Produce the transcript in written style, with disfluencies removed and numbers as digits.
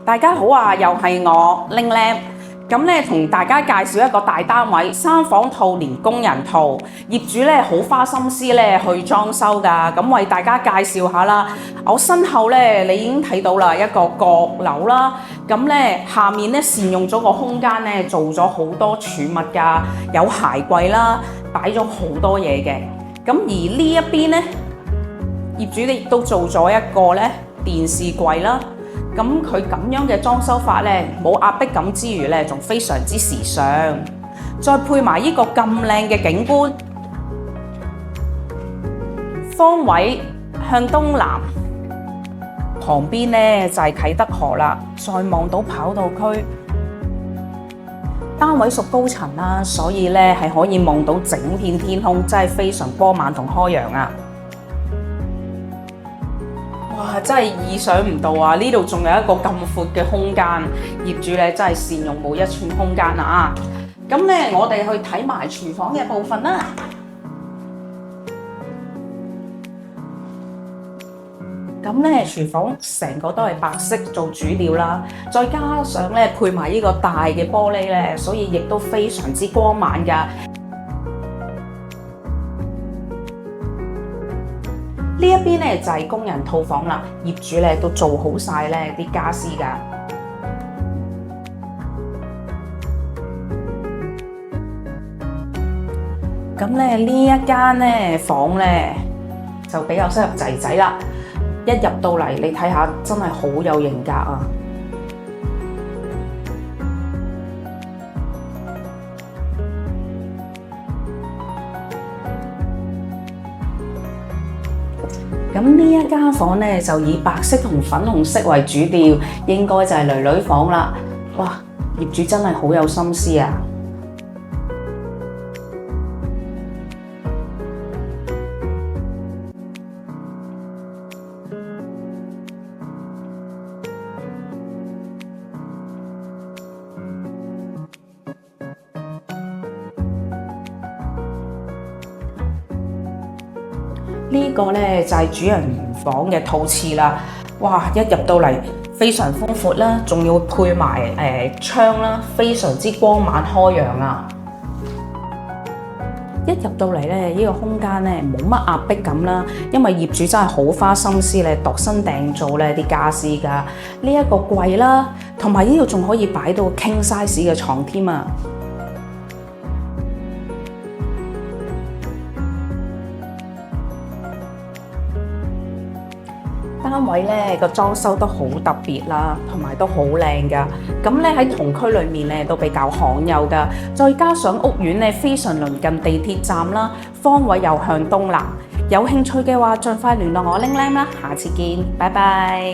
大家好啊，又係我玲玲。咁咧，同大家介紹一個大單位3房套連工人套，業主咧好花心思咧去裝修㗎。咁為大家介紹下啦。我身後咧，你已經睇到啦，一個閣樓啦。咁咧下面咧善用咗個空間咧，做咗好多儲物㗎，有鞋櫃啦，擺咗好多嘢嘅。咁而呢一邊咧，業主亦都做咗一個咧電視櫃啦。咁佢咁樣嘅裝修法咧，冇壓迫感之餘咧，仲非常之時尚。再配埋呢個咁靚嘅景觀，方位向東南，旁邊咧就係啟德河啦。再望到跑道區，單位屬高層啦，所以咧係可以望到整片天空，真係非常光猛同開揚啊！哇！真係意想唔到啊！呢度仲有一個咁闊嘅空間，業主咧真係善用每一寸空間啊！咁咧，我哋去睇埋廚房嘅部分啦。咁咧，廚房成個都係白色做主料啦，再加上咧配埋呢個大嘅玻璃咧，所以亦都非常之光猛㗎。呢一邊咧就係工人套房啦，業主咧都做好晒咧啲家私㗎。咁咧呢一間咧房咧就比較適合仔仔啦。一入到嚟，你睇下真係好有型格啊！咁呢一間房咧就以白色同粉紅色為主調，應該就係囡囡房啦。哇！業主真係好有心思啊！呢個咧就係主人房嘅套廁啦，哇！一入到嚟非常豐闊啦，仲要配埋窗啦，非常之光猛開揚啊！一入到嚟咧，呢個空間咧冇乜壓迫感啦，因為業主真係好花心思咧，度身訂造咧啲傢俬㗎。呢一個櫃啦，同埋呢度仲可以擺到 king size 嘅床添啊！單位咧個裝修都好特別啦，同埋都好靚噶。咁咧喺同區裏面咧都比較罕有噶。再加上屋苑咧非常鄰近地鐵站啦，方位又向東南。有興趣嘅話，盡快聯絡我玲玲啦。下次見，拜拜。